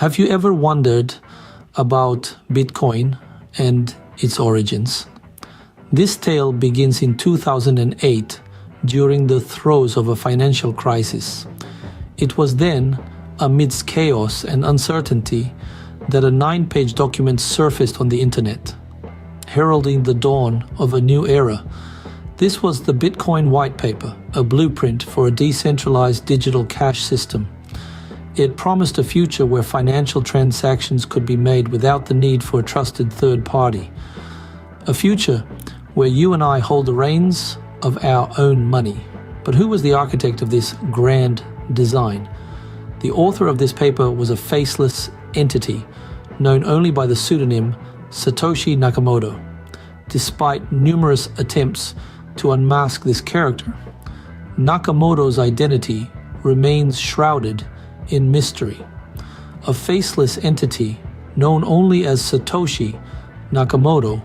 Have you ever wondered about Bitcoin and its origins? This tale begins in 2008 during the throes of a financial crisis. It was then, amidst chaos and uncertainty, that a 9-page document surfaced on the internet, heralding the dawn of a new era. This was the Bitcoin white paper, a blueprint for a decentralized digital cash system. It promised a future where financial transactions could be made without the need for a trusted third party. A future where you and I hold the reins of our own money. But who was the architect of this grand design? The author of this paper was a faceless entity known only by the pseudonym Satoshi Nakamoto. Despite numerous attempts to unmask this character, Nakamoto's identity remains shrouded in mystery. A faceless entity known only as Satoshi Nakamoto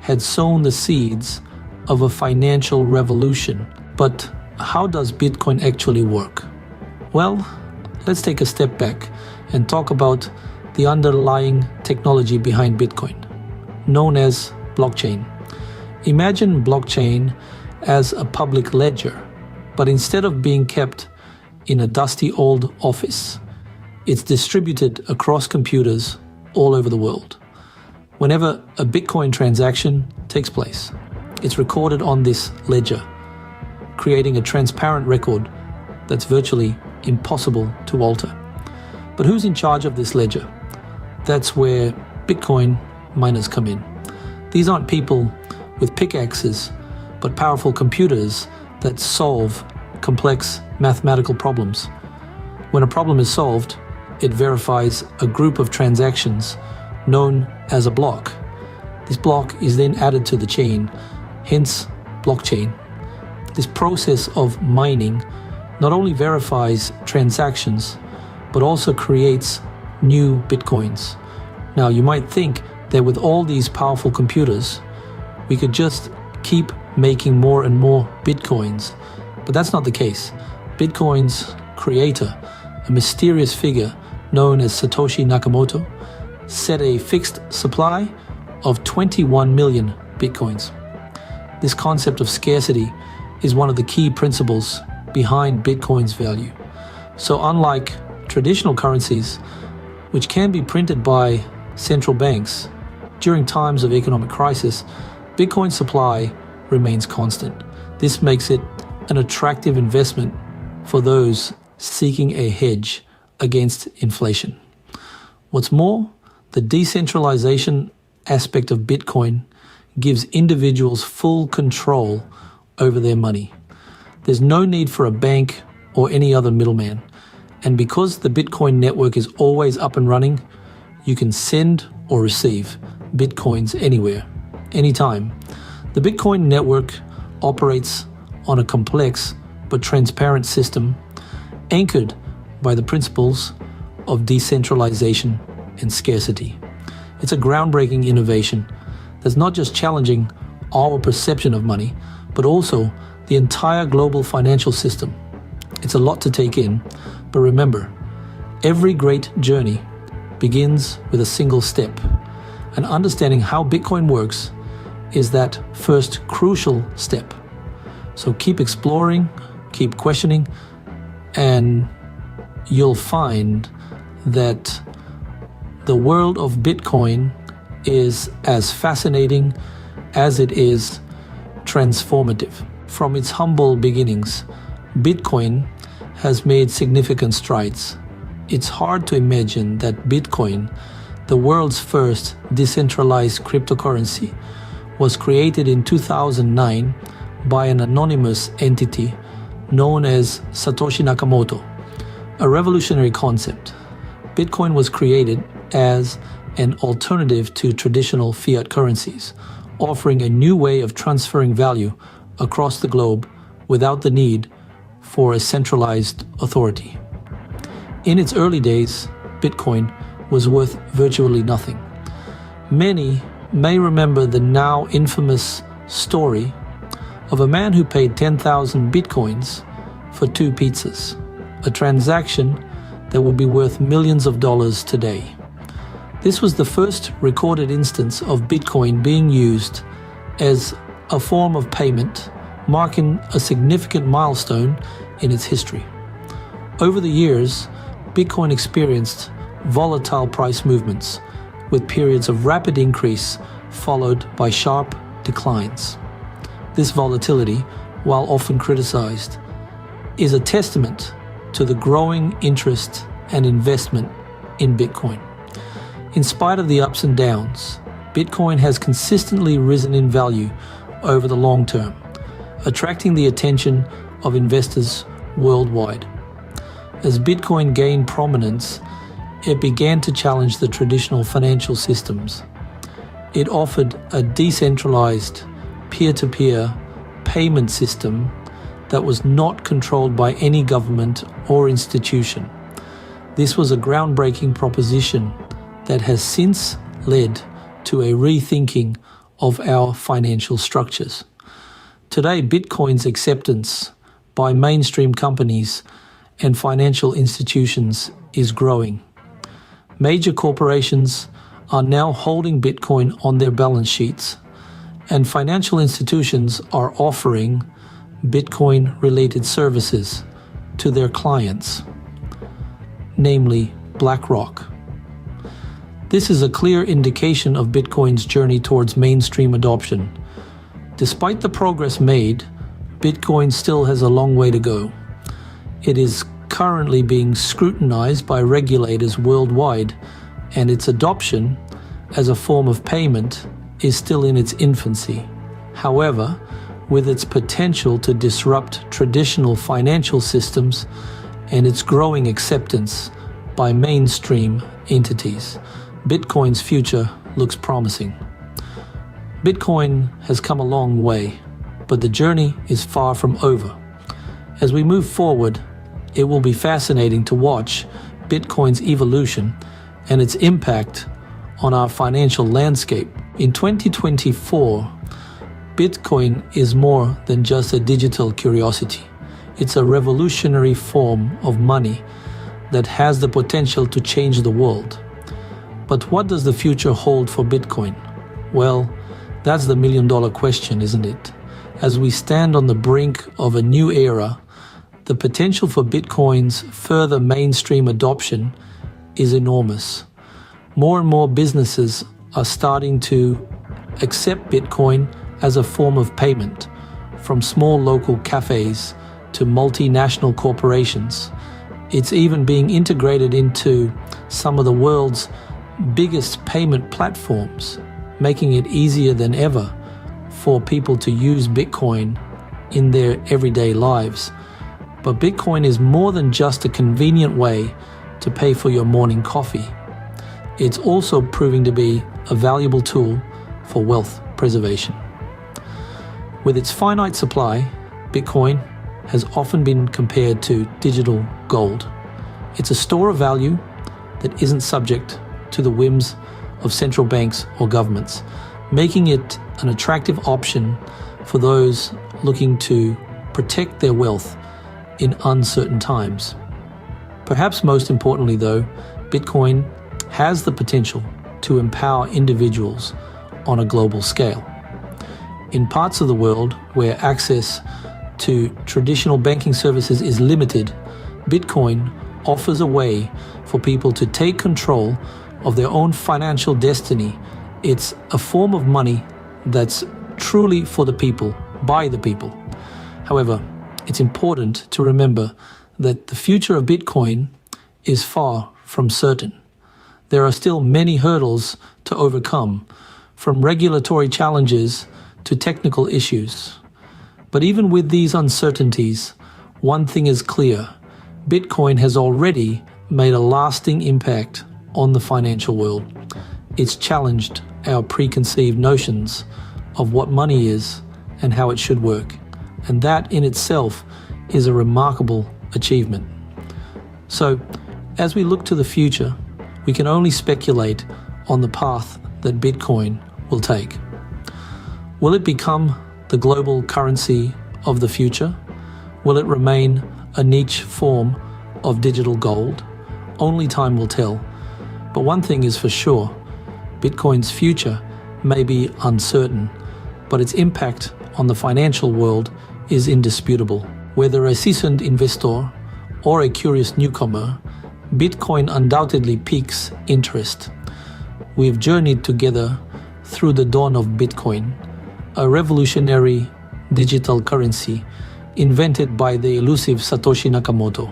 had sown the seeds of a financial revolution. But how does Bitcoin actually work? Well, let's take a step back and talk about the underlying technology behind Bitcoin, known as blockchain. Imagine blockchain as a public ledger, but instead of being kept in a dusty old office, it's distributed across computers all over the world. Whenever a Bitcoin transaction takes place, it's recorded on this ledger, creating a transparent record that's virtually impossible to alter. But who's in charge of this ledger? That's where Bitcoin miners come in. These aren't people with pickaxes, but powerful computers that solve complex mathematical problems. When a problem is solved, it verifies a group of transactions known as a block. This block is then added to the chain, hence blockchain. This process of mining not only verifies transactions, but also creates new Bitcoins. Now, you might think that with all these powerful computers, we could just keep making more and more Bitcoins. But that's not the case. Bitcoin's creator, a mysterious figure known as Satoshi Nakamoto, set a fixed supply of 21 million Bitcoins. This concept of scarcity is one of the key principles behind Bitcoin's value. So unlike traditional currencies, which can be printed by central banks during times of economic crisis, Bitcoin's supply remains constant. This makes it an attractive investment for those seeking a hedge against inflation. What's more, the decentralization aspect of Bitcoin gives individuals full control over their money. There's no need for a bank or any other middleman. And because the Bitcoin network is always up and running, you can send or receive Bitcoins anywhere, anytime. The Bitcoin network operates on a complex but transparent system anchored by the principles of decentralization and scarcity. It's a groundbreaking innovation that's not just challenging our perception of money, but also the entire global financial system. It's a lot to take in, but remember, every great journey begins with a single step, and understanding how Bitcoin works is that first crucial step. So keep exploring, keep questioning, and you'll find that the world of Bitcoin is as fascinating as it is transformative. From its humble beginnings, Bitcoin has made significant strides. It's hard to imagine that Bitcoin, the world's first decentralized cryptocurrency, was created in 2009 by an anonymous entity known as Satoshi Nakamoto. A revolutionary concept. Bitcoin was created as an alternative to traditional fiat currencies, offering a new way of transferring value across the globe without the need for a centralized authority. In its early days, Bitcoin was worth virtually nothing. Many may remember the now infamous story of a man who paid 10,000 Bitcoins for 2 pizzas, a transaction that would be worth millions of dollars today. This was the first recorded instance of Bitcoin being used as a form of payment, marking a significant milestone in its history. Over the years, Bitcoin experienced volatile price movements, with periods of rapid increase followed by sharp declines. This volatility, while often criticized, is a testament to the growing interest and investment in Bitcoin. In spite of the ups and downs, Bitcoin has consistently risen in value over the long term, attracting the attention of investors worldwide. As Bitcoin gained prominence, it began to challenge the traditional financial systems. It offered a decentralized, peer-to-peer payment system that was not controlled by any government or institution. This was a groundbreaking proposition that has since led to a rethinking of our financial structures. Today, Bitcoin's acceptance by mainstream companies and financial institutions is growing. Major corporations are now holding Bitcoin on their balance sheets, and financial institutions are offering Bitcoin-related services to their clients, namely BlackRock. This is a clear indication of Bitcoin's journey towards mainstream adoption. Despite the progress made, Bitcoin still has a long way to go. It is currently being scrutinized by regulators worldwide, and its adoption as a form of payment is still in its infancy. However, with its potential to disrupt traditional financial systems and its growing acceptance by mainstream entities, Bitcoin's future looks promising. Bitcoin has come a long way, but the journey is far from over. As we move forward, it will be fascinating to watch Bitcoin's evolution and its impact on our financial landscape. In 2024, Bitcoin is more than just a digital curiosity. It's a revolutionary form of money that has the potential to change the world. But what does the future hold for Bitcoin? Well, that's the million-dollar question, isn't it? As we stand on the brink of a new era, the potential for Bitcoin's further mainstream adoption is enormous. More and more businesses are starting to accept Bitcoin as a form of payment, from small local cafes to multinational corporations. It's even being integrated into some of the world's biggest payment platforms, making it easier than ever for people to use Bitcoin in their everyday lives. But Bitcoin is more than just a convenient way to pay for your morning coffee. It's also proving to be a valuable tool for wealth preservation. With its finite supply, Bitcoin has often been compared to digital gold. It's a store of value that isn't subject to the whims of central banks or governments, making it an attractive option for those looking to protect their wealth in uncertain times. Perhaps most importantly though, Bitcoin has the potential to empower individuals on a global scale. In parts of the world where access to traditional banking services is limited, Bitcoin offers a way for people to take control of their own financial destiny. It's a form of money that's truly for the people, by the people. However, it's important to remember that the future of Bitcoin is far from certain. There are still many hurdles to overcome, from regulatory challenges to technical issues. But even with these uncertainties, one thing is clear: Bitcoin has already made a lasting impact on the financial world. It's challenged our preconceived notions of what money is and how it should work. And that in itself is a remarkable achievement. So, as we look to the future, we can only speculate on the path that Bitcoin will take. Will it become the global currency of the future? Will it remain a niche form of digital gold? Only time will tell. But one thing is for sure, Bitcoin's future may be uncertain, but its impact on the financial world is indisputable. Whether a seasoned investor or a curious newcomer, Bitcoin undoubtedly piques interest. We've journeyed together through the dawn of Bitcoin, a revolutionary digital currency invented by the elusive Satoshi Nakamoto.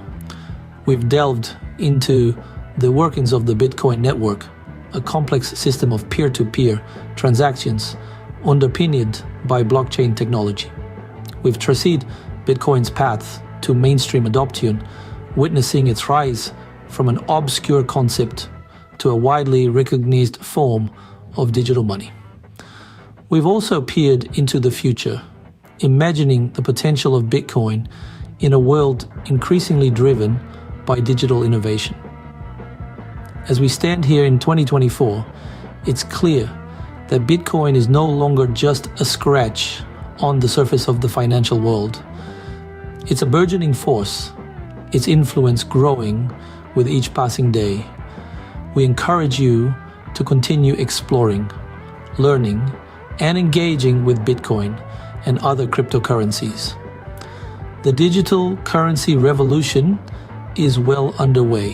We've delved into the workings of the Bitcoin network, a complex system of peer-to-peer transactions underpinned by blockchain technology. We've traced Bitcoin's path to mainstream adoption, witnessing its rise from an obscure concept to a widely recognized form of digital money. We've also peered into the future, imagining the potential of Bitcoin in a world increasingly driven by digital innovation. As we stand here in 2024, it's clear that Bitcoin is no longer just a scratch on the surface of the financial world. It's a burgeoning force, its influence growing with each passing day. We encourage you to continue exploring, learning, and engaging with Bitcoin and other cryptocurrencies. The digital currency revolution is well underway.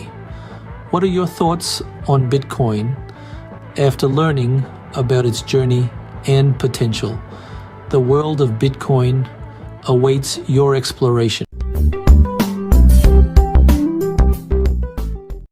What are your thoughts on Bitcoin after learning about its journey and potential? The world of Bitcoin awaits your exploration.